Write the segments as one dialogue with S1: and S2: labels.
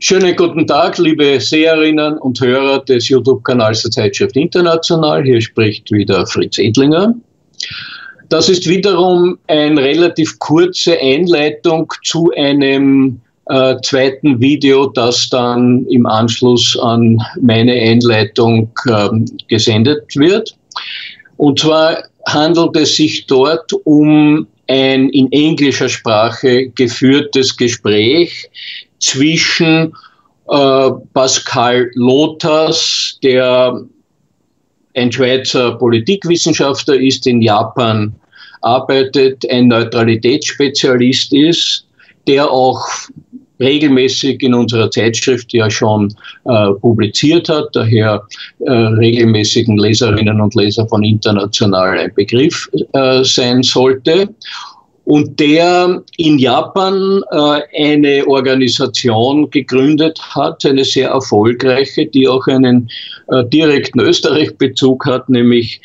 S1: Schönen guten Tag, liebe Seherinnen und Hörer des YouTube-Kanals der Zeitschrift International. Hier spricht wieder Fritz Edlinger. Das ist wiederum eine relativ kurze Einleitung zu einem zweiten Video, das dann im Anschluss an meine Einleitung gesendet wird. Und zwar handelt es sich dort um ein in englischer Sprache geführtes Gespräch zwischen Pascal Lothas, der ein Schweizer Politikwissenschaftler ist, in Japan arbeitet, ein Neutralitätsspezialist ist, der auch regelmäßig in unserer Zeitschrift ja schon publiziert hat, daher regelmäßigen Leserinnen und Leser von International ein Begriff sein sollte. Und der in Japan eine Organisation gegründet hat, eine sehr erfolgreiche, die auch einen direkten Österreich-Bezug hat, nämlich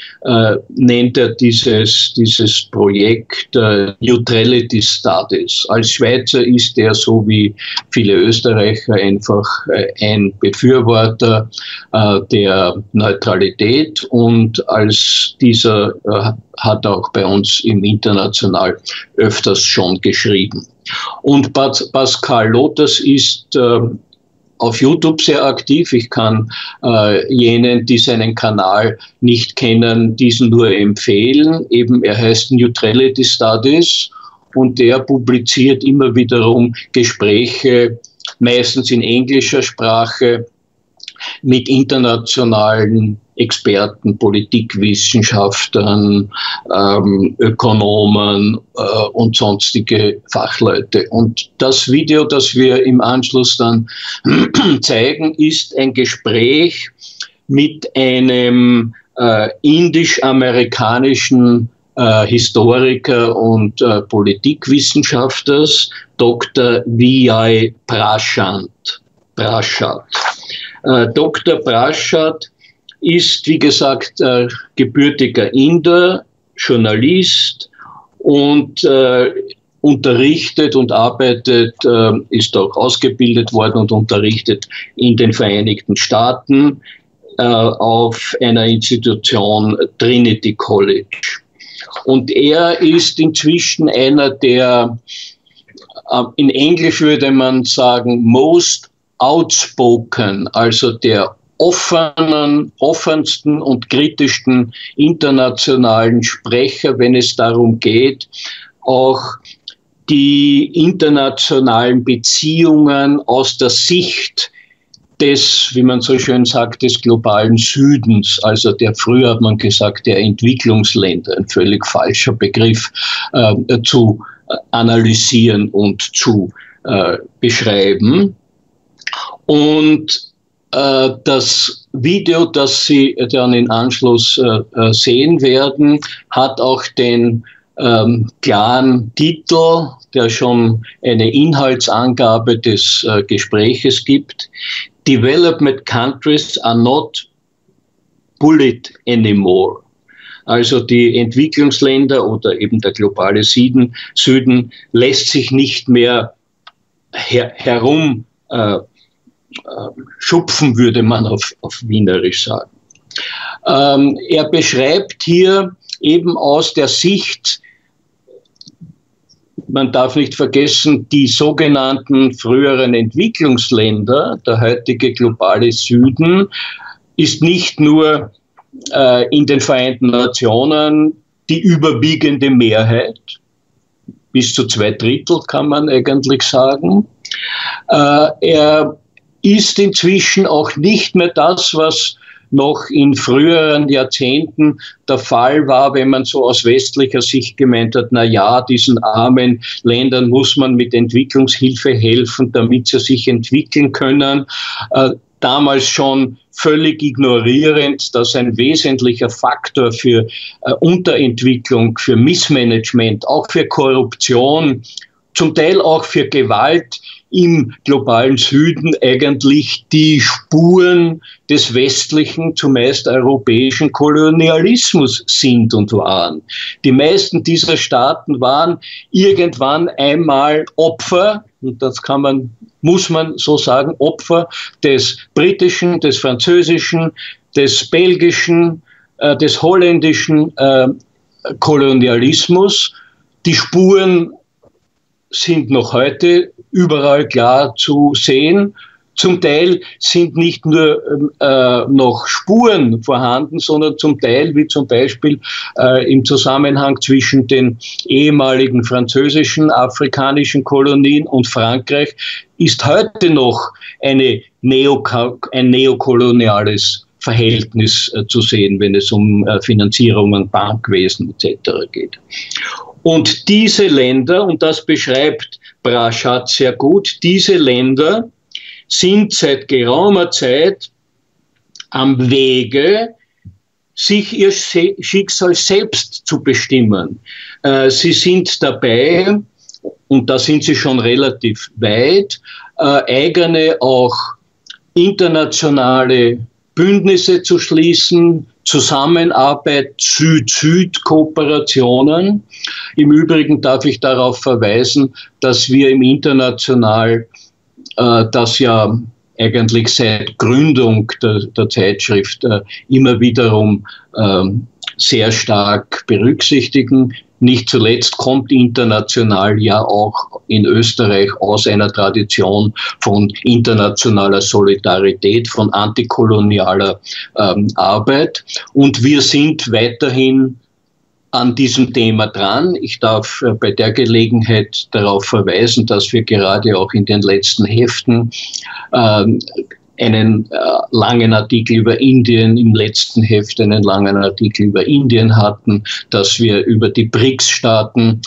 S1: nennt er dieses Projekt Neutrality Studies. Als Schweizer ist er, so wie viele Österreicher, einfach ein Befürworter der Neutralität, und als dieser hat auch bei uns im International öfters schon geschrieben. Und Pascal Lothas ist auf YouTube sehr aktiv. Ich kann jenen, die seinen Kanal nicht kennen, diesen nur empfehlen. Eben, er heißt Neutrality Studies und er publiziert immer wiederum Gespräche, meistens in englischer Sprache, mit internationalen Experten, Politikwissenschaftlern, Ökonomen und sonstige Fachleute. Und das Video, das wir im Anschluss dann zeigen, ist ein Gespräch mit einem indisch-amerikanischen Historiker und Politikwissenschaftler, Dr. V.I. Prashad. Dr. Prashad ist, wie gesagt, gebürtiger Inder, Journalist und unterrichtet und arbeitet, ist auch ausgebildet worden und unterrichtet in den Vereinigten Staaten auf einer Institution Trinity College. Und er ist inzwischen einer der, in Englisch würde man sagen, most outspoken, also der offensten und kritischsten internationalen Sprecher, wenn es darum geht, auch die internationalen Beziehungen aus der Sicht des, wie man so schön sagt, des globalen Südens, also der, früher hat man gesagt, der Entwicklungsländer, ein völlig falscher Begriff, zu analysieren und zu beschreiben. Und das Video, das Sie dann im Anschluss sehen werden, hat auch den klaren Titel, der schon eine Inhaltsangabe des Gespräches gibt. Development countries are not bullied anymore. Also die Entwicklungsländer oder eben der globale Süden lässt sich nicht mehr schupfen, würde man auf Wienerisch sagen. Er beschreibt hier eben aus der Sicht, man darf nicht vergessen, die sogenannten früheren Entwicklungsländer, der heutige globale Süden, ist nicht nur in den Vereinten Nationen die überwiegende Mehrheit, bis zu 2/3 kann man eigentlich sagen. Er ist inzwischen auch nicht mehr das, was noch in früheren Jahrzehnten der Fall war, wenn man so aus westlicher Sicht gemeint hat, na ja, diesen armen Ländern muss man mit Entwicklungshilfe helfen, damit sie sich entwickeln können. Damals schon völlig ignorierend, dass ein wesentlicher Faktor für Unterentwicklung, für Missmanagement, auch für Korruption, zum Teil auch für Gewalt im globalen Süden eigentlich die Spuren des westlichen, zumeist europäischen Kolonialismus sind und waren. Die meisten dieser Staaten waren irgendwann einmal Opfer, und das kann man muss man so sagen, Opfer des britischen, des französischen, des belgischen, des holländischen Kolonialismus. Die Spuren sind noch heute überall klar zu sehen. Zum Teil sind nicht nur noch Spuren vorhanden, sondern zum Teil, wie zum Beispiel im Zusammenhang zwischen den ehemaligen französischen, afrikanischen Kolonien und Frankreich, ist heute noch ein neokoloniales Verhältnis zu sehen, wenn es um Finanzierungen, Bankwesen etc. geht. Und diese Länder, und das beschreibt Braschat sehr gut, diese Länder sind seit geraumer Zeit am Wege, sich ihr Schicksal selbst zu bestimmen. Sie sind dabei, und da sind sie schon relativ weit, eigene auch internationale Bündnisse zu schließen, Zusammenarbeit, Süd-Süd-Kooperationen. Im Übrigen darf ich darauf verweisen, dass wir im International das ja eigentlich seit Gründung der Zeitschrift immer wiederum sehr stark berücksichtigen. Nicht zuletzt kommt international ja auch in Österreich aus einer Tradition von internationaler Solidarität, von antikolonialer Arbeit. Und wir sind weiterhin an diesem Thema dran. Ich darf bei der Gelegenheit darauf verweisen, dass wir gerade auch in den letzten Heften einen langen Artikel über Indien, im letzten Heft einen langen Artikel über Indien hatten, dass wir über die BRICS-Staaten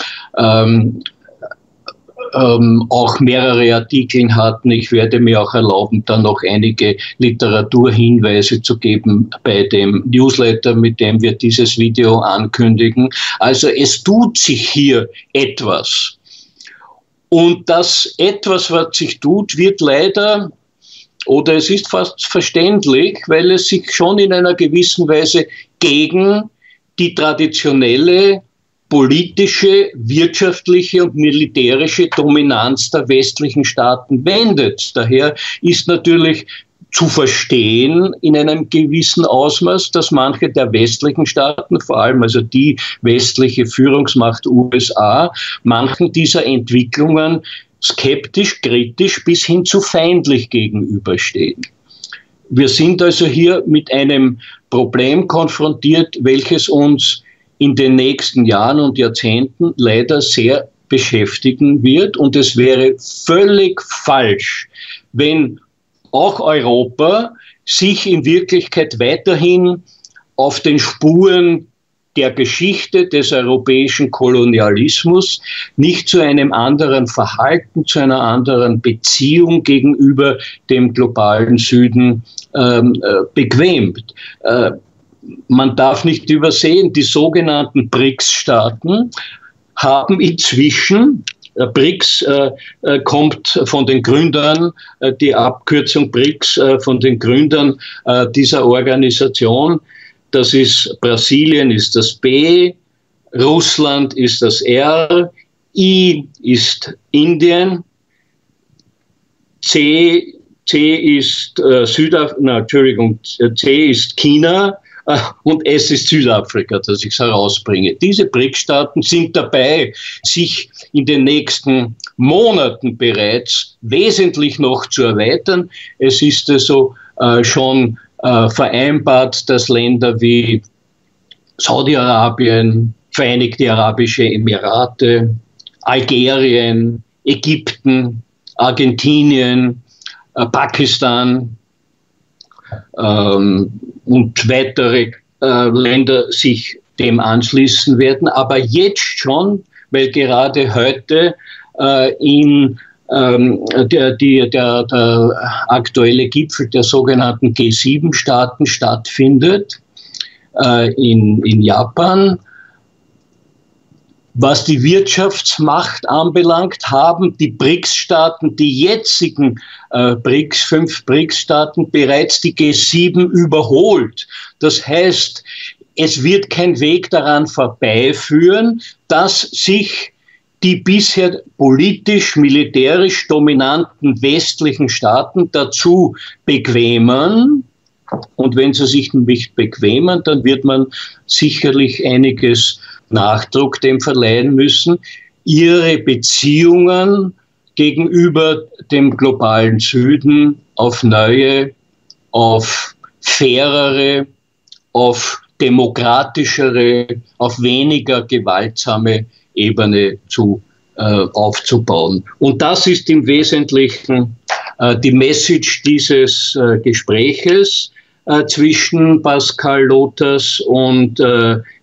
S1: auch mehrere Artikel hatten. Ich werde mir auch erlauben, dann noch einige Literaturhinweise zu geben bei dem Newsletter, mit dem wir dieses Video ankündigen. Also es tut sich hier etwas. Und das etwas, was sich tut, wird leider, oder es ist fast verständlich, weil es sich schon in einer gewissen Weise gegen die traditionelle politische, wirtschaftliche und militärische Dominanz der westlichen Staaten wendet. Daher ist natürlich zu verstehen in einem gewissen Ausmaß, dass manche der westlichen Staaten, vor allem also die westliche Führungsmacht USA, manchen dieser Entwicklungen skeptisch, kritisch bis hin zu feindlich gegenüberstehen. Wir sind also hier mit einem Problem konfrontiert, welches uns in den nächsten Jahren und Jahrzehnten leider sehr beschäftigen wird. Und es wäre völlig falsch, wenn auch Europa sich in Wirklichkeit weiterhin auf den Spuren der Geschichte des europäischen Kolonialismus nicht zu einem anderen Verhalten, zu einer anderen Beziehung gegenüber dem globalen Süden bequemt. Man darf nicht übersehen, die sogenannten BRICS-Staaten haben inzwischen, BRICS kommt von den Gründern, die Abkürzung BRICS von den Gründern dieser Organisation. Das ist Brasilien ist das B, Russland ist das R, I ist Indien, C ist C ist China und S ist Südafrika, dass ich es herausbringe. Diese BRICS-Staaten sind dabei, sich in den nächsten Monaten bereits wesentlich noch zu erweitern. Es ist also schon vereinbart, dass Länder wie Saudi-Arabien, Vereinigte Arabische Emirate, Algerien, Ägypten, Argentinien, Pakistan und weitere Länder sich dem anschließen werden. Aber jetzt schon, weil gerade heute der aktuelle Gipfel der sogenannten G7-Staaten stattfindet in Japan. Was die Wirtschaftsmacht anbelangt, haben die BRICS-Staaten, die jetzigen 5 BRICS-Staaten, bereits die G7 überholt. Das heißt, es wird kein Weg daran vorbeiführen, dass sich die bisher politisch-militärisch dominanten westlichen Staaten dazu bequemen. Und wenn sie sich nicht bequemen, dann wird man sicherlich einiges Nachdruck dem verleihen müssen, ihre Beziehungen gegenüber dem globalen Süden auf neue, auf fairere, auf demokratischere, auf weniger gewaltsame Ebene aufzubauen. Und das ist im Wesentlichen die Message dieses Gespräches zwischen Pascal Lothars und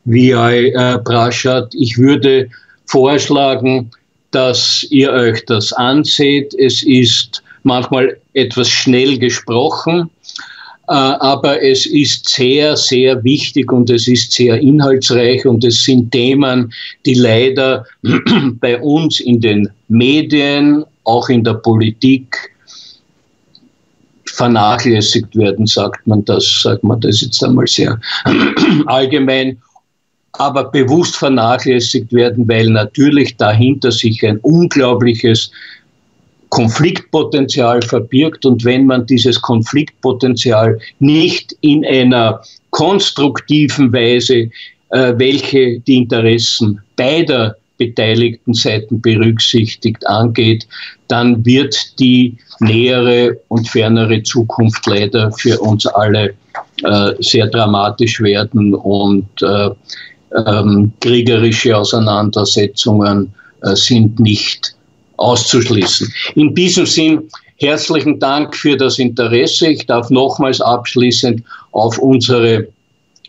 S1: Vijay Prashad. Ich würde vorschlagen, dass ihr euch das anseht. Es ist manchmal etwas schnell gesprochen, aber es ist sehr, sehr wichtig und es ist sehr inhaltsreich und es sind Themen, die leider bei uns in den Medien, auch in der Politik vernachlässigt werden, sagt man das jetzt einmal sehr allgemein, aber bewusst vernachlässigt werden, weil natürlich dahinter sich ein unglaubliches Konfliktpotenzial verbirgt und wenn man dieses Konfliktpotenzial nicht in einer konstruktiven Weise, welche die Interessen beider beteiligten Seiten berücksichtigt, angeht, dann wird die nähere und fernere Zukunft leider für uns alle sehr dramatisch werden und kriegerische Auseinandersetzungen sind nicht auszuschließen. In diesem Sinn herzlichen Dank für das Interesse. Ich darf nochmals abschließend auf unsere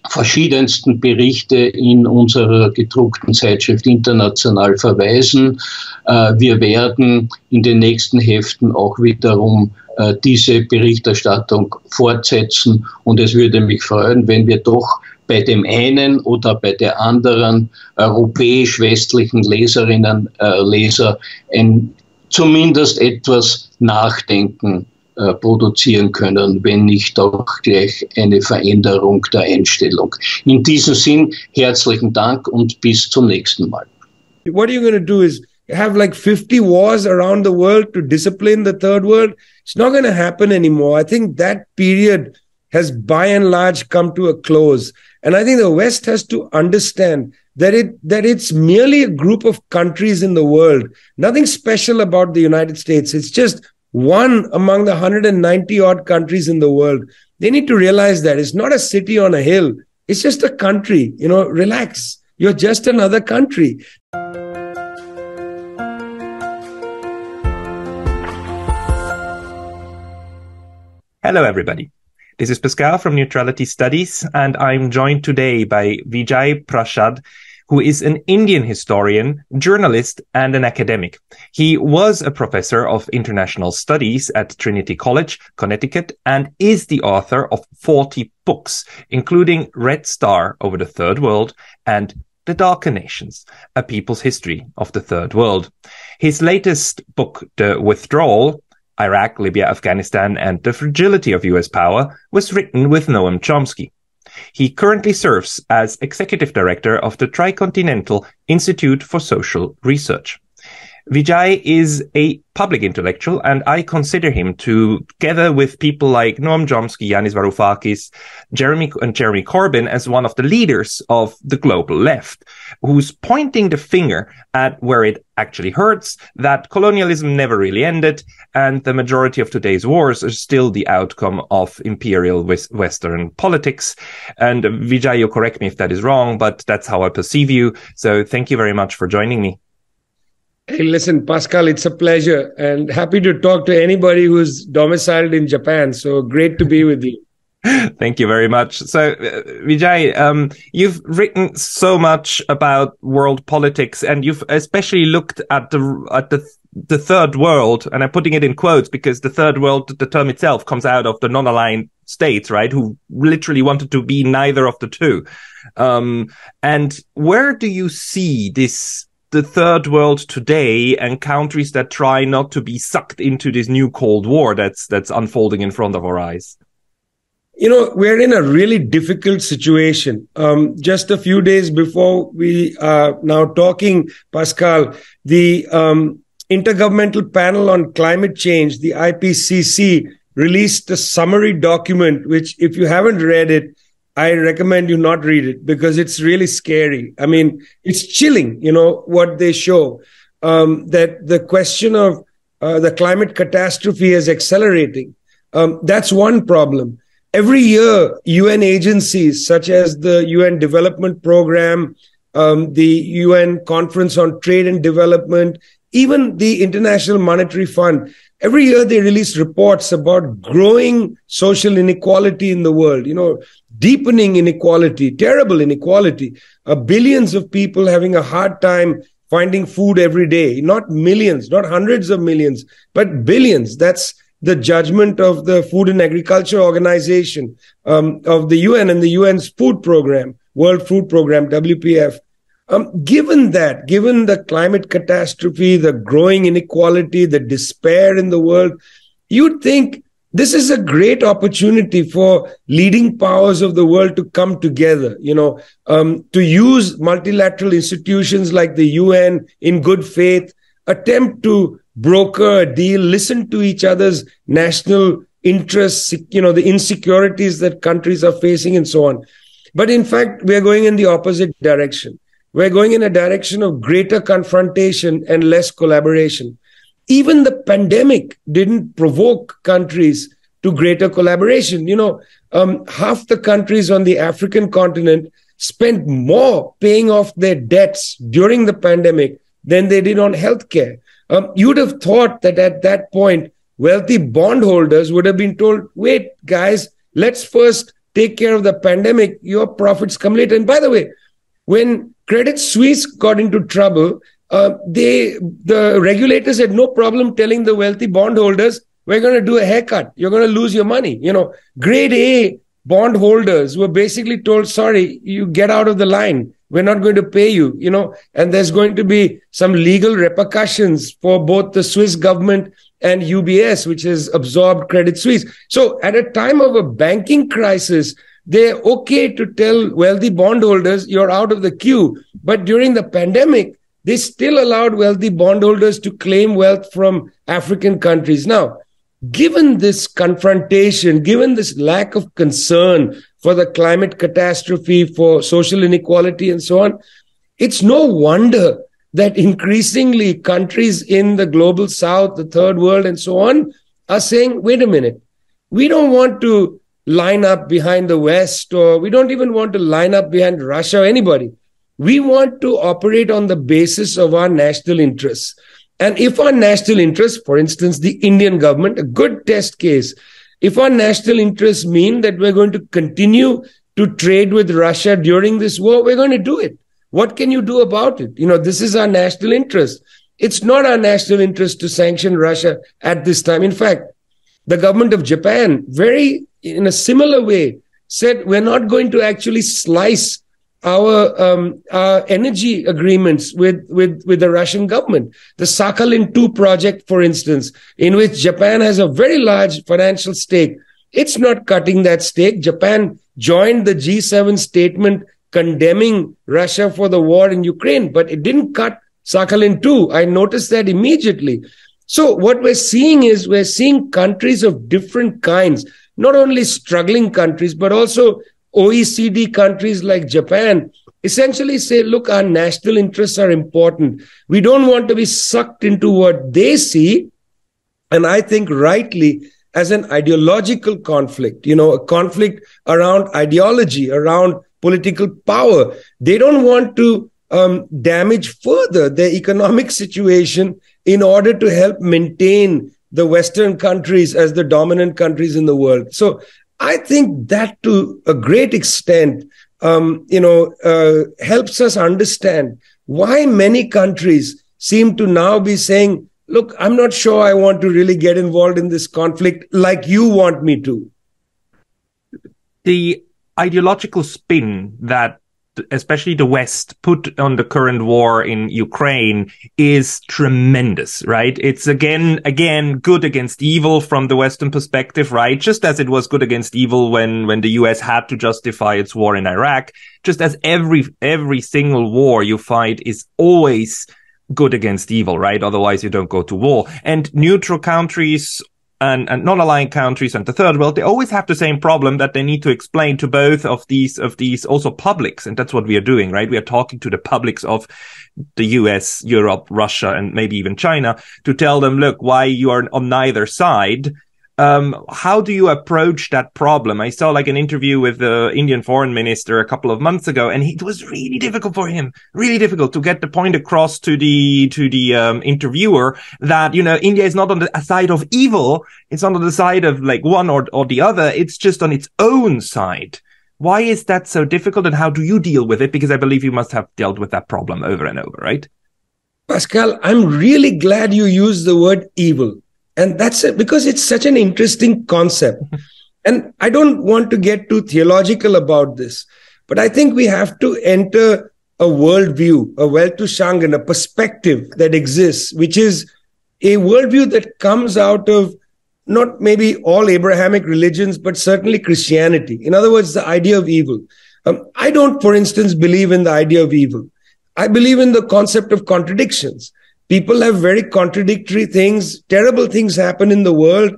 S1: verschiedensten Berichte in unserer gedruckten Zeitschrift International verweisen. Wir werden in den nächsten Heften auch wiederum diese Berichterstattung fortsetzen und es würde mich freuen, wenn wir doch bei dem einen oder bei der anderen europäisch-westlichen Leserinnen, Leser zumindest etwas Nachdenken produzieren können, wenn nicht auch gleich eine Veränderung der Einstellung. In diesem Sinn herzlichen Dank und bis zum nächsten Mal.
S2: What you're going to do is have like 50 wars around the world to discipline the third world. It's not going to happen anymore. I think that period has by and large come to a close. And I think the West has to understand that it's merely a group of countries in the world. Nothing special about the United States. It's just one among the 190 odd countries in the world. They need to realize that it's not a city on a hill. It's just a country. Relax. You're just another country.
S3: Hello, everybody. This is Pascal from Neutrality Studies, and I'm joined today by Vijay Prashad, who is an Indian historian, journalist, and an academic. He was a professor of international studies at Trinity College, Connecticut, and is the author of 40 books, including Red Star Over the Third World and The Darker Nations, A People's History of the Third World. His latest book, The Withdrawal, Iraq, Libya, Afghanistan, and the Fragility of US Power, was written with Noam Chomsky. He currently serves as executive director of the Tricontinental Institute for Social Research. Vijay is a public intellectual, and I consider him, together with people like Noam Chomsky, Yanis Varoufakis, Jeremy Corbyn, as one of the leaders of the global left, who's pointing the finger at where it actually hurts, that colonialism never really ended, and the majority of today's wars are still the outcome of imperial Western politics. And Vijay, you correct me if that is wrong, but that's how I perceive you. So thank you very much for joining me.
S2: Hey, listen, Pascal, it's a pleasure and happy to talk to anybody who's domiciled in Japan. So great to be with you.
S3: Thank you very much. So, Vijay, you've written so much about world politics, and you've especially looked at the third world, and I'm putting it in quotes because the third world, the term itself, comes out of the non-aligned states, right? Who literally wanted to be neither of the two. And where do you see the third world today and countries that try not to be sucked into this new Cold War that's unfolding in front of our eyes?
S2: we're in a really difficult situation. Just a few days before we are now talking, Pascal, the Intergovernmental Panel on Climate Change, the IPCC, released a summary document, which if you haven't read it, I recommend you not read it because it's really scary. I mean, it's chilling, what they show, that the question of the climate catastrophe is accelerating. That's one problem. Every year, UN agencies such as the UN Development Program, the UN Conference on Trade and Development, even the International Monetary Fund, every year they release reports about growing social inequality in the world, deepening inequality, terrible inequality, billions of people having a hard time finding food every day, not millions, not hundreds of millions, but billions. That's the judgment of the Food and Agriculture Organization of the UN and the UN's food program, World Food Program, WPF. Given the climate catastrophe, the growing inequality, the despair in the world, you'd think this is a great opportunity for leading powers of the world to come together, to use multilateral institutions like the UN in good faith, attempt to broker a deal, listen to each other's national interests, the insecurities that countries are facing and so on. But in fact, we're going in the opposite direction. We're going in a direction of greater confrontation and less collaboration. Even the pandemic didn't provoke countries to greater collaboration. Half the countries on the African continent spent more paying off their debts during the pandemic than they did on healthcare. You'd have thought that at that point, wealthy bondholders would have been told, wait, guys, let's first take care of the pandemic. Your profits come later. And by the way, when Credit Suisse got into trouble, the regulators had no problem telling the wealthy bondholders, we're going to do a haircut. You're going to lose your money. Grade A bondholders were basically told, sorry, you get out of the line. We're not going to pay you, and there's going to be some legal repercussions for both the Swiss government and UBS, which has absorbed Credit Suisse. So at a time of a banking crisis, they're okay to tell wealthy bondholders, you're out of the queue. But during the pandemic, they still allowed wealthy bondholders to claim wealth from African countries. Now, given this confrontation, given this lack of concern for the climate catastrophe, for social inequality and so on, it's no wonder that increasingly countries in the global south, the third world and so on, are saying, wait a minute, we don't want to line up behind the West, or we don't even want to line up behind Russia or anybody. We want to operate on the basis of our national interests. And if our national interests, for instance, the Indian government, a good test case, if our national interests mean that we're going to continue to trade with Russia during this war, we're going to do it. What can you do about it? This is our national interest. It's not our national interest to sanction Russia at this time. In fact, the government of Japan, in a similar way, said we're not going to actually slice our energy agreements with the Russian government. The Sakhalin-2 project, for instance, in which Japan has a very large financial stake, it's not cutting that stake. Japan joined the G7 statement condemning Russia for the war in Ukraine, but it didn't cut Sakhalin-2. I noticed that immediately. So what we're seeing is we're seeing countries of different kinds, not only struggling countries, but also OECD countries like Japan, essentially say, look, our national interests are important. We don't want to be sucked into what they see, and I think rightly, as an ideological conflict, a conflict around ideology, around political power. They don't want to damage further their economic situation in order to help maintain the Western countries as the dominant countries in the world. So I think that to a great extent, helps us understand why many countries seem to now be saying, look, I'm not sure I want to really get involved in this conflict like you want me to.
S3: The ideological spin that especially the West, put on the current war in Ukraine is tremendous, right? It's again, good against evil from the Western perspective, right? Just as it was good against evil when the US had to justify its war in Iraq, just as every single war you fight is always good against evil, right? Otherwise you don't go to war. And neutral countries and non-aligned countries and the third world, they always have the same problem that they need to explain to both of these also publics. And that's what we are doing, right? We are talking to the publics of the US, Europe, Russia, and maybe even China to tell them, look, why you are on neither side. How do you approach that problem? I saw like an interview with the Indian foreign minister a couple of months ago, and it was really difficult for him, really difficult to get the point across to the interviewer that, you know, India is not on the side of evil. It's not on the side of like one or the other. It's just on its own side. Why is that so difficult, and how do you deal with it? Because I believe you must have dealt with that problem over and over, right?
S2: Pascal, I'm really glad you used the word evil. And that's it, because it's such an interesting concept. And I don't want to get too theological about this, but I think we have to enter a worldview, a Weltanschauung, a perspective that exists, which is a worldview that comes out of not maybe all Abrahamic religions, but certainly Christianity. In other words, the idea of evil. I don't, for instance, believe in the idea of evil. I believe in the concept of contradictions. People have very contradictory things. Terrible things happen in the world.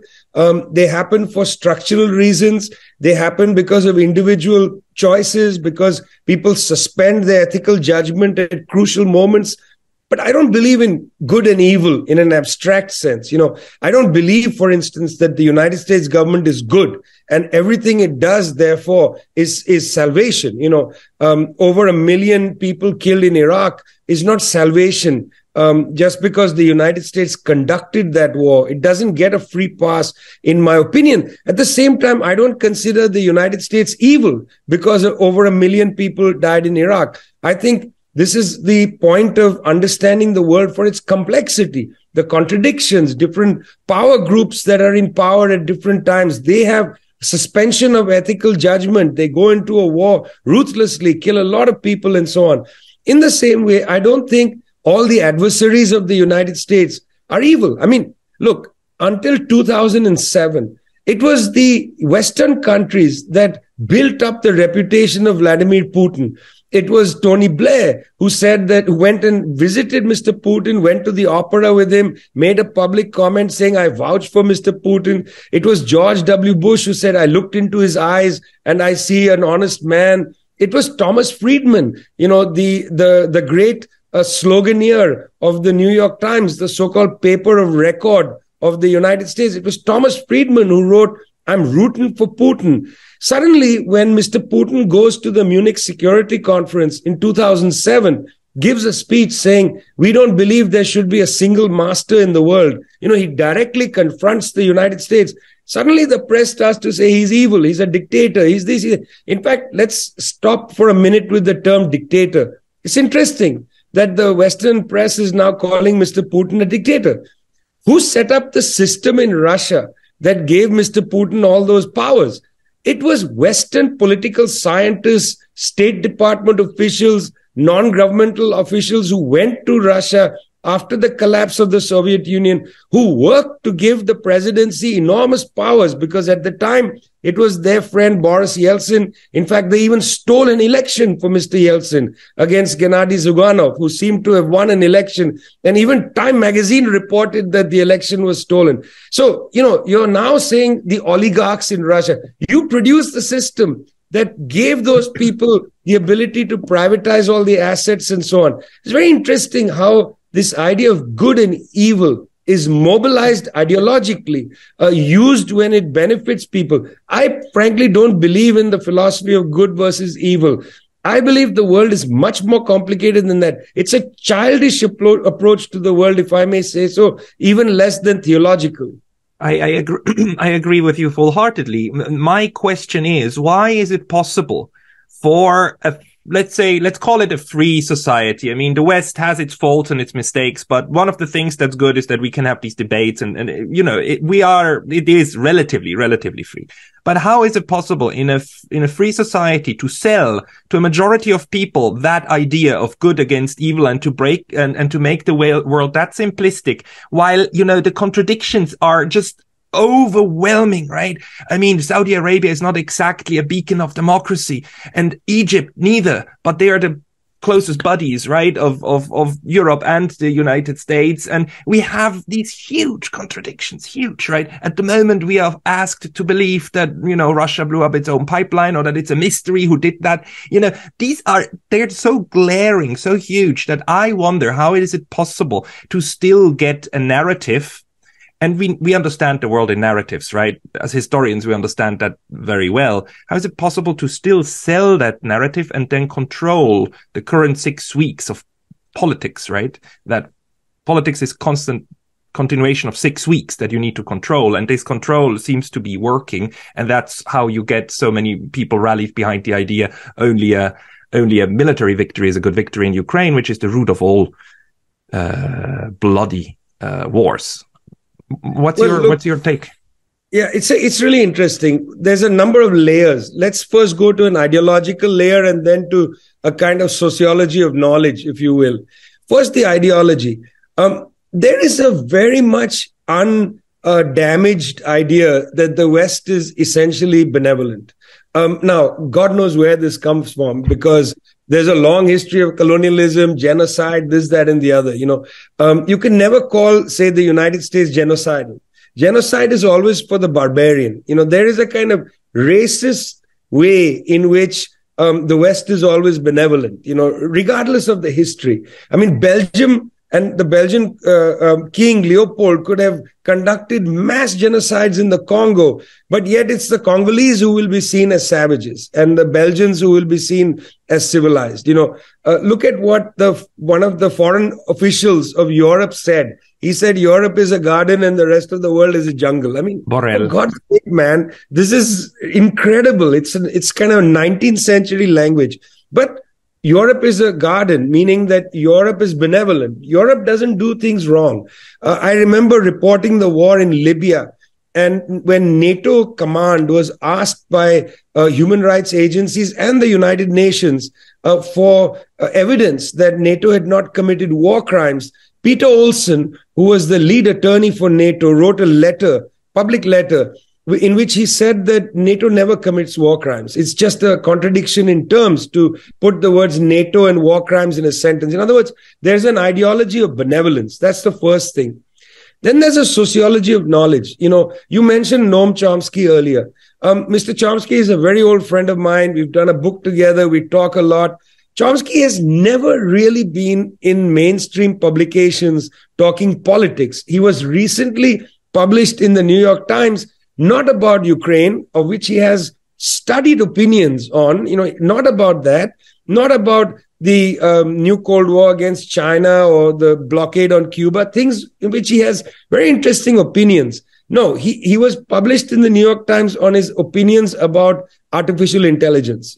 S2: They happen for structural reasons. They happen because of individual choices, because people suspend their ethical judgment at crucial moments. But I don't believe in good and evil in an abstract sense. You know, I don't believe, for instance, that the United States government is good and everything it does, therefore, is salvation. You know, over 1 million people killed in Iraq is not salvation. Just because the United States conducted that war, it doesn't get a free pass, in my opinion. At the same time, I don't consider the United States evil because over 1 million people died in Iraq. I think this is the point of understanding the world for its complexity, the contradictions, different power groups that are in power at different times. They have suspension of ethical judgment. They go into a war ruthlessly, kill a lot of people and so on. In the same way, I don't think all the adversaries of the United States are evil. I mean, look, until 2007, it was the Western countries that built up the reputation of Vladimir Putin. It was Tony Blair who said that, who went and visited Mr. Putin, went to the opera with him, made a public comment saying, I vouch for Mr. Putin. It was George W. Bush who said, I looked into his eyes and I see an honest man. It was Thomas Friedman, you know, the great sloganeer of the New York Times, the so-called paper of record of the United States. It was Thomas Friedman who wrote, I'm rooting for Putin. Suddenly, when Mr. Putin goes to the Munich Security Conference in 2007, gives a speech saying, we don't believe there should be a single master in the world. You know, he directly confronts the United States. Suddenly, the press starts to say he's evil, he's a dictator, he's this. In fact, let's stop for a minute with the term dictator. It's interesting that the Western press is now calling Mr. Putin a dictator. Who set up the system in Russia that gave Mr. Putin all those powers? It was Western political scientists, State Department officials, non-governmental officials who went to Russia after the collapse of the Soviet Union, who worked to give the presidency enormous powers, because at the time it was their friend Boris Yeltsin. In fact, they even stole an election for Mr. Yeltsin against Gennady Zyuganov, who seemed to have won an election. And even Time magazine reported that the election was stolen. So, you know, you're now saying the oligarchs in Russia, you produced the system that gave those people the ability to privatize all the assets and so on. It's very interesting how this idea of good and evil is mobilized ideologically, used when it benefits people. I frankly don't believe in the philosophy of good versus evil. I believe the world is much more complicated than that. It's a childish approach to the world, if I may say so, even less than theological.
S3: I agree. I agree with you full-heartedly. My question is, why is it possible for a let's call it a free society. I mean, the West has its faults and its mistakes, but one of the things that's good is that we can have these debates and it is relatively free. But how is it possible in a free society to sell to a majority of people that idea of good against evil and to break and to make the world that simplistic, while, the contradictions are just overwhelming, right? I mean, Saudi Arabia is not exactly a beacon of democracy, and Egypt neither, but they are the closest buddies, right, of Europe and the United States. And we have these huge contradictions, huge, right? At the moment, we are asked to believe that, Russia blew up its own pipeline, or that it's a mystery who did that. They're so glaring, so huge, that I wonder, how is it possible to still get a narrative? And we understand the world in narratives, right? As historians, we understand that very well. How is it possible to still sell that narrative and then control the current 6 weeks of politics, right? That politics is constant continuation of 6 weeks that you need to control. And this control seems to be working. And that's how you get so many people rallied behind the idea only a military victory is a good victory in Ukraine, which is the root of all bloody wars. What's your take?
S2: Yeah, it's really interesting. There's a number of layers. Let's first go to an ideological layer and then to a kind of sociology of knowledge, if you will. First, the ideology. There is a very much undamaged idea that the West is essentially benevolent. Now, God knows where this comes from, because there's a long history of colonialism, genocide, this, that, and the other. You can never call, say, the United States genocidal. Genocide is always for the barbarian. There is a kind of racist way in which the West is always benevolent, regardless of the history. I mean, Belgium and the Belgian King Leopold could have conducted mass genocides in the Congo, but yet it's the Congolese who will be seen as savages and the Belgians who will be seen as civilized. Look at what one of the foreign officials of Europe said. He said Europe is a garden and the rest of the world is a jungle. I mean, for God's sake, man, this is incredible. It's kind of 19th century language. But Europe is a garden, meaning that Europe is benevolent. Europe doesn't do things wrong. I remember reporting the war in Libya, and when NATO command was asked by human rights agencies and the United Nations for evidence that NATO had not committed war crimes, Peter Olsen, who was the lead attorney for NATO, wrote a letter, public letter, in which he said that NATO never commits war crimes. It's just a contradiction in terms to put the words NATO and war crimes in a sentence. In other words, there's an ideology of benevolence. That's the first thing. Then there's a sociology of knowledge. You mentioned Noam Chomsky earlier. Mr. Chomsky is a very old friend of mine. We've done a book together. We talk a lot. Chomsky has never really been in mainstream publications talking politics. He was recently published in the New York Times, not about Ukraine, of which he has studied opinions on, not about that, not about the new Cold War against China or the blockade on Cuba, things in which he has very interesting opinions. No, he was published in the New York Times on his opinions about artificial intelligence.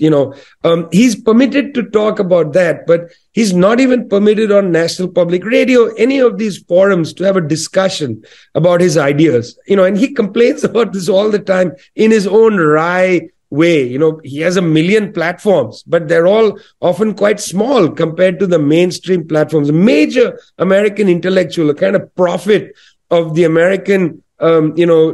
S2: He's permitted to talk about that, but he's not even permitted on National Public Radio, any of these forums, to have a discussion about his ideas. And he complains about this all the time in his own wry way. He has 1 million platforms, but they're all often quite small compared to the mainstream platforms. A major American intellectual, a kind of prophet of the American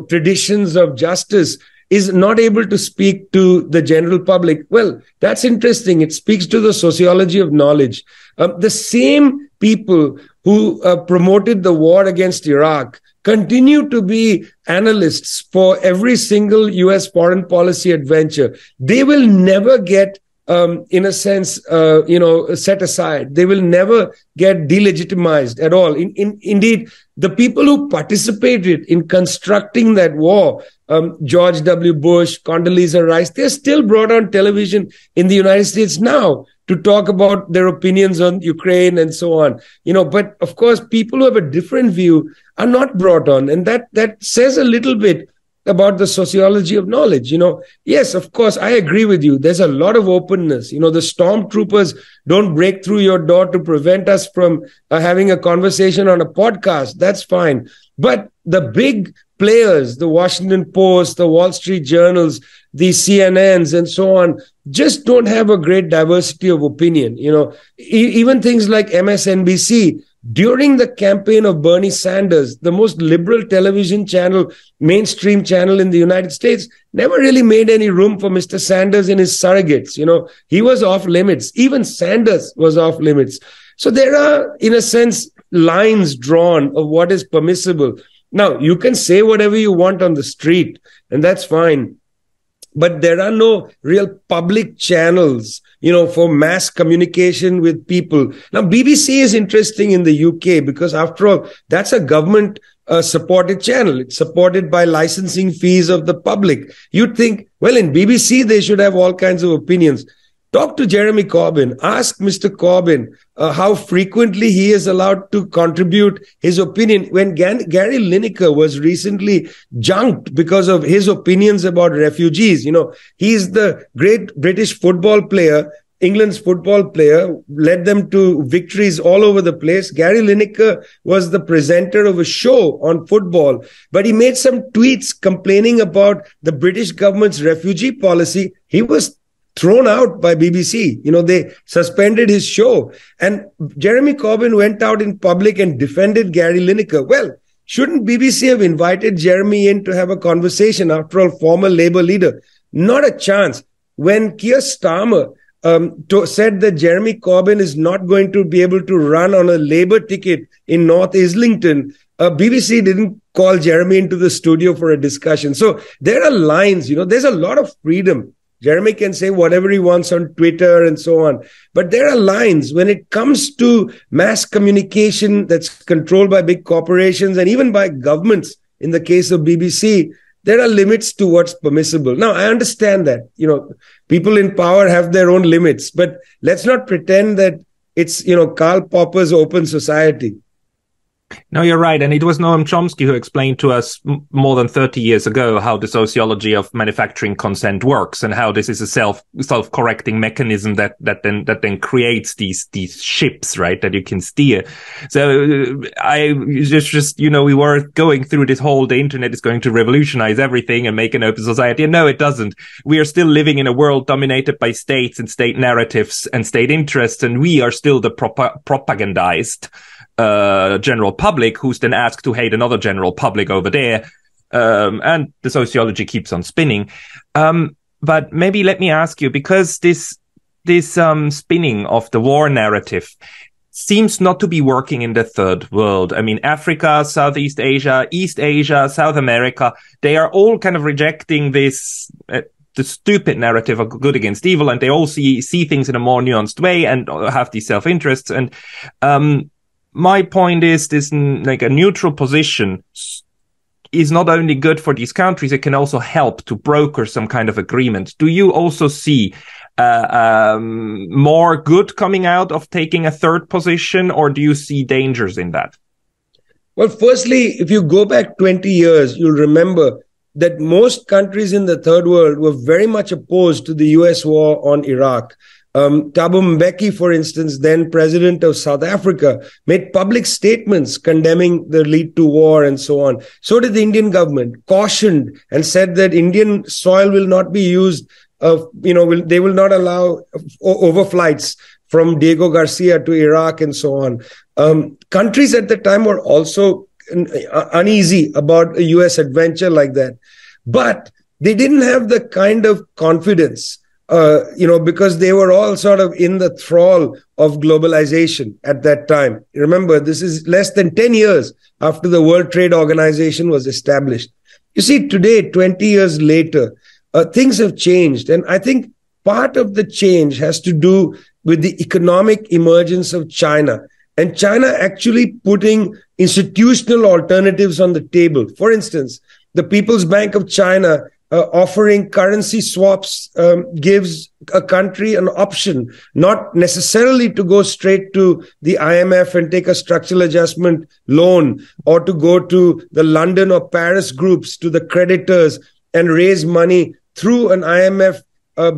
S2: traditions of justice, is not able to speak to the general public. Well, that's interesting. It speaks to the sociology of knowledge. The same people who promoted the war against Iraq continue to be analysts for every single U.S. foreign policy adventure. They will never get in a sense, set aside. They will never get delegitimized at all. Indeed, the people who participated in constructing that war, George W. Bush, Condoleezza Rice, they're still brought on television in the United States now to talk about their opinions on Ukraine and so on. But of course, people who have a different view are not brought on. And that says a little bit about the sociology of knowledge. Yes, of course, I agree with you. There's a lot of openness. The stormtroopers don't break through your door to prevent us from having a conversation on a podcast. That's fine. But the big players, the Washington Post, the Wall Street Journals, the CNNs and so on, just don't have a great diversity of opinion. Even things like MSNBC, during the campaign of Bernie Sanders, the most liberal television channel, mainstream channel in the United States, never really made any room for Mr. Sanders and his surrogates. He was off limits. Even Sanders was off limits. So there are, in a sense, lines drawn of what is permissible. Now, you can say whatever you want on the street, and that's fine. But there are no real public channels, for mass communication with people. Now, BBC is interesting in the UK because, after all, that's a government supported channel. It's supported by licensing fees of the public. You'd think, well, in BBC, they should have all kinds of opinions. Talk to Jeremy Corbyn. Ask Mr. Corbyn how frequently he is allowed to contribute his opinion. When Gary Lineker was recently junked because of his opinions about refugees, he's the great British football player, England's football player, led them to victories all over the place. Gary Lineker was the presenter of a show on football, but he made some tweets complaining about the British government's refugee policy. He was thrown out by BBC. They suspended his show. And Jeremy Corbyn went out in public and defended Gary Lineker. Well, shouldn't BBC have invited Jeremy in to have a conversation? After all, former Labour leader. Not a chance. When Keir Starmer said that Jeremy Corbyn is not going to be able to run on a Labour ticket in North Islington, BBC didn't call Jeremy into the studio for a discussion. So there are lines, there's a lot of freedom. Jeremy can say whatever he wants on Twitter and so on. But there are lines when it comes to mass communication that's controlled by big corporations and even by governments. In the case of BBC, there are limits to what's permissible. Now, I understand that, people in power have their own limits, but let's not pretend that it's, Karl Popper's open society.
S3: No, you're right. And it was Noam Chomsky who explained to us more than 30 years ago how the sociology of manufacturing consent works and how this is a self-correcting mechanism that then creates these ships, right, that you can steer. So I just we were going through this whole, the internet is going to revolutionize everything and make an open society. And no, it doesn't. We are still living in a world dominated by states and state narratives and state interests. And we are still the propagandized general public, who's then asked to hate another general public over there, and the sociology keeps on spinning. But maybe let me ask you, because this spinning of the war narrative seems not to be working in the third world. I mean, Africa, Southeast Asia, East Asia, South America, they are all kind of rejecting this the stupid narrative of good against evil, and they all see things in a more nuanced way and have these self-interests. And my point is, this like a neutral position is not only good for these countries, it can also help to broker some kind of agreement. Do you also see more good coming out of taking a third position, or do you see dangers in that?
S2: Well, firstly, if you go back 20 years, you'll remember that most countries in the third world were very much opposed to the US war on Iraq. Thabo Mbeki, for instance, then president of South Africa, made public statements condemning the lead to war and so on. So did the Indian government, cautioned and said that Indian soil will not be used, they will not allow overflights from Diego Garcia to Iraq and so on. Countries at the time were also uneasy about a US adventure like that. But they didn't have the kind of confidence because they were all sort of in the thrall of globalization at that time. Remember, this is less than 10 years after the World Trade Organization was established. You see, today, 20 years later, things have changed. And I think part of the change has to do with the economic emergence of China. And China actually putting institutional alternatives on the table. For instance, the People's Bank of China offering currency swaps gives a country an option, not necessarily to go straight to the IMF and take a structural adjustment loan, or to go to the London or Paris groups, to the creditors, and raise money through an IMF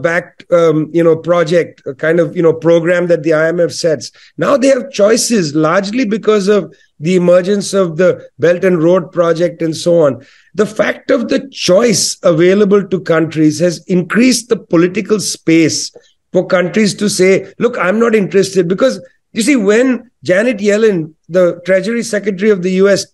S2: backed, project, a kind of, program that the IMF sets. Now they have choices, largely because of the emergence of the Belt and Road project and so on. The fact of the choice available to countries has increased the political space for countries to say, look, I'm not interested. Because you see, when Janet Yellen, the Treasury Secretary of the US,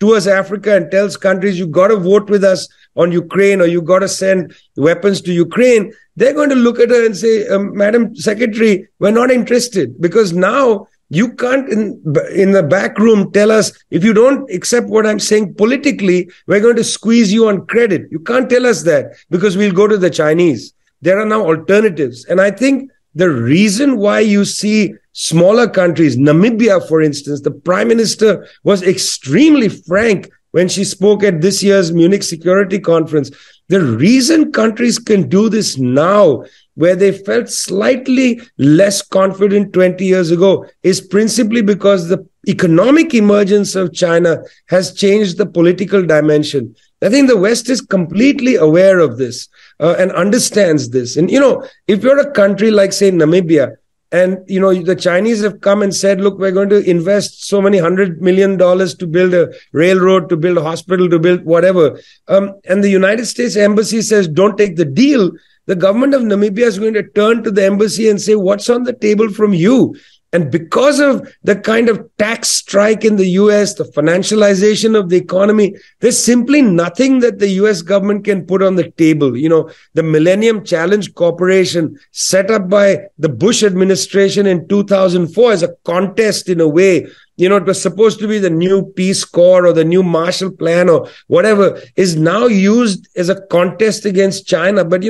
S2: tours Africa and tells countries, you got to vote with us on Ukraine, or you got to send weapons to Ukraine, they're going to look at her and say, Madam Secretary, we're not interested. Because now you can't, in the back room, tell us, if you don't accept what I'm saying politically, we're going to squeeze you on credit. You can't tell us that, because we'll go to the Chinese. There are now alternatives. And I think the reason why you see smaller countries, Namibia, for instance, the prime minister was extremely frank when she spoke at this year's Munich Security Conference. The reason countries can do this now, where they felt slightly less confident 20 years ago, is principally because the economic emergence of China has changed the political dimension. I think the West is completely aware of this and understands this. And, if you're a country like, say, Namibia, and, the Chinese have come and said, look, we're going to invest so many $100 million to build a railroad, to build a hospital, to build whatever. And the United States Embassy says, don't take the deal. The government of Namibia is going to turn to the embassy and say, what's on the table from you? And because of the kind of tax strike in the US, the financialization of the economy, there's simply nothing that the US government can put on the table. The Millennium Challenge Corporation, set up by the Bush administration in 2004 as a contest in a way, it was supposed to be the new Peace Corps or the new Marshall Plan or whatever, is now used as a contest against China. But,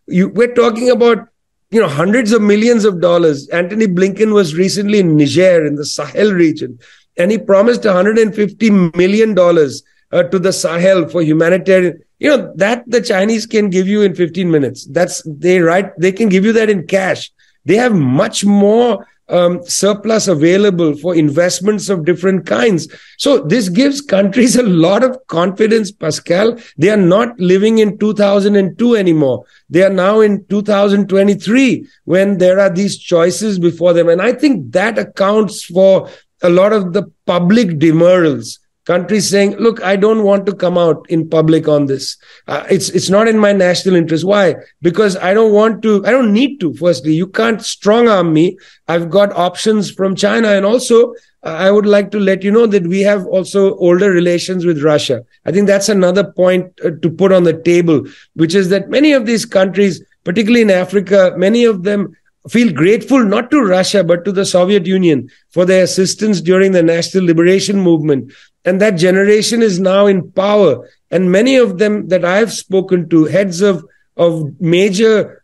S2: we're talking about hundreds of millions of dollars. Antony Blinken was recently in Niger, in the Sahel region, and he promised $150 million to the Sahel for humanitarian. That the Chinese can give you in 15 minutes. They can give you that in cash. They have much more surplus available for investments of different kinds. So this gives countries a lot of confidence, Pascal. They are not living in 2002 anymore. They are now in 2023, when there are these choices before them. And I think that accounts for a lot of the public demurrals. Countries saying, look, I don't want to come out in public on this. It's not in my national interest. Why? Because I don't need to. Firstly, you can't strong arm me. I've got options from China. And also, I would like to let you know that we have also older relations with Russia. I think that's another point to put on the table, which is that many of these countries, particularly in Africa, many of them feel grateful not to Russia, but to the Soviet Union for their assistance during the national liberation movement. And that generation is now in power. And many of them that I've spoken to, heads of major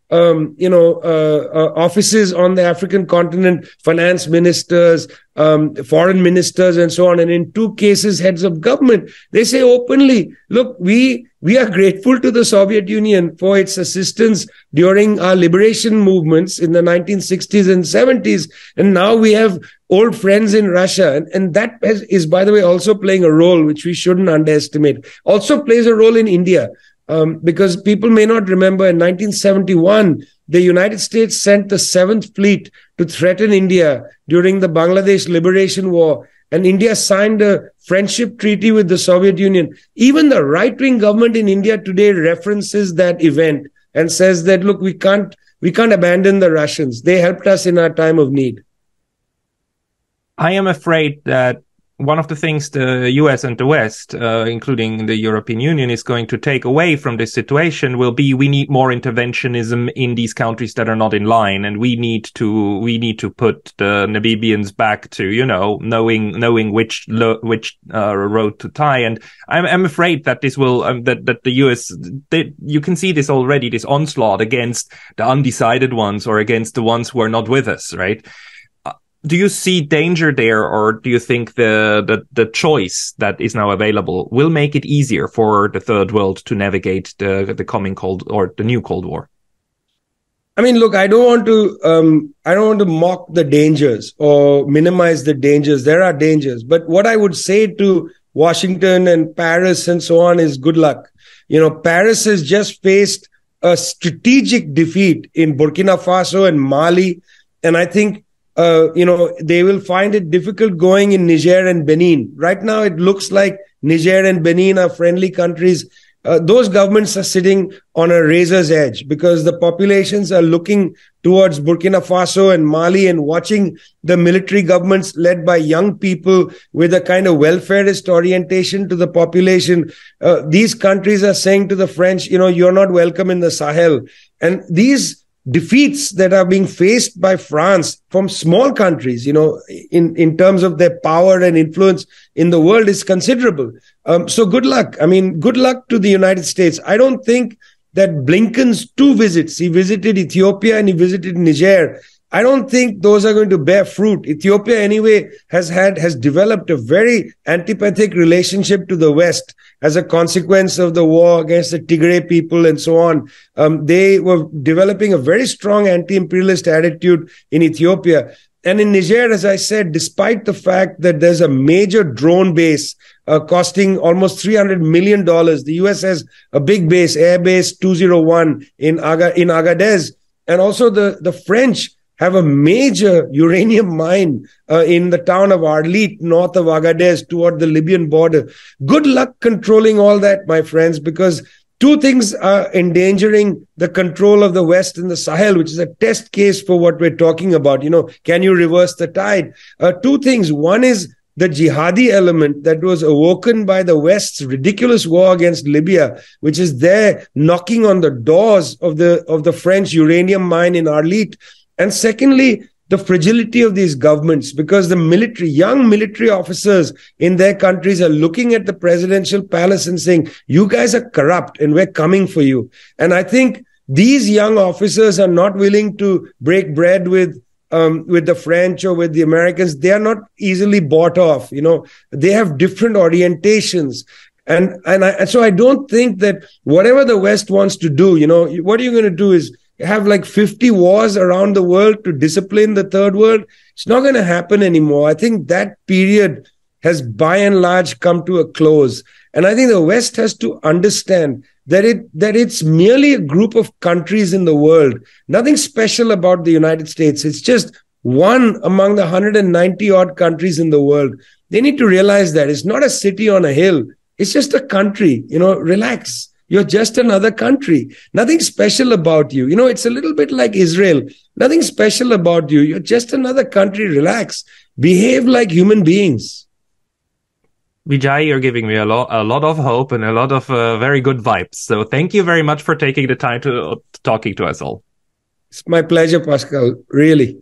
S2: offices on the African continent, finance ministers, foreign ministers, and so on. And in two cases, heads of government, they say openly, look, we are grateful to the Soviet Union for its assistance during our liberation movements in the 1960s and 70s. And now we have old friends in Russia. And that is, by the way, also playing a role, which we shouldn't underestimate. Also plays a role in India. Because people may not remember, in 1971, the United States sent the 7th Fleet to threaten India during the Bangladesh Liberation War. And India signed a friendship treaty with the Soviet Union. Even the right-wing government in India today references that event and says that, look, we can't abandon the Russians. They helped us in our time of need.
S3: I am afraid that one of the things the US and the West, including the European Union, is going to take away from this situation will be we need more interventionism in these countries that are not in line, and we need to put the Namibians back to knowing which road to tie. And I'm afraid that this will that the US you can see this already, this onslaught against the undecided ones or against the ones who are not with us, right? do you see danger there, or do you think the choice that is now available will make it easier for the third world to navigate the coming the new Cold War?
S2: I mean, look, I don't want to mock the dangers or minimize the dangers. There are dangers, but what I would say to Washington and Paris and so on is good luck. Paris has just faced a strategic defeat in Burkina Faso and Mali, and I think they will find it difficult going in Niger and Benin. Right now, it looks like Niger and Benin are friendly countries. Those governments are sitting on a razor's edge because the populations are looking towards Burkina Faso and Mali and watching the military governments led by young people with a kind of welfarist orientation to the population. These countries are saying to the French, you're not welcome in the Sahel. And these defeats that are being faced by France from small countries, in terms of their power and influence in the world is considerable. So good luck. I mean, good luck to the United States. I don't think that Blinken's 2 visits, he visited Ethiopia and he visited Niger, I don't think those are going to bear fruit. Ethiopia, anyway, has developed a very antipathic relationship to the West as a consequence of the war against the Tigray people and so on. They were developing a very strong anti-imperialist attitude in Ethiopia. And in Niger, as I said, despite the fact that there's a major drone base costing almost $300 million, the US has a big base, Air Base 201 in Agadez. And also the French have a major uranium mine in the town of Arlit, north of Agadez, toward the Libyan border. Good luck controlling all that, my friends, because 2 things are endangering the control of the West in the Sahel, which is a test case for what we're talking about. Can you reverse the tide? 2 things. One is the jihadi element that was awoken by the West's ridiculous war against Libya, which is there knocking on the doors of the French uranium mine in Arlit. And secondly, the fragility of these governments, because the young military officers in their countries are looking at the presidential palace and saying, you guys are corrupt and we're coming for you. And I think these young officers are not willing to break bread with the French or with the Americans. They are not easily bought off. They have different orientations. And so I don't think that whatever the West wants to do, what are you going to do is have like 50 wars around the world to discipline the third world. It's not going to happen anymore. I think that period has by and large come to a close. And I think the West has to understand that it's merely a group of countries in the world. Nothing special about the United States. It's just one among the 190 odd countries in the world. They need to realize that it's not a city on a hill. It's just a country. Relax. You're just another country. Nothing special about you. It's a little bit like Israel. Nothing special about you. You're just another country. Relax. Behave like human beings.
S3: Vijay, you're giving me a lot of hope and a lot of very good vibes. So thank you very much for taking the time to talking to us all.
S2: It's my pleasure, Pascal. Really.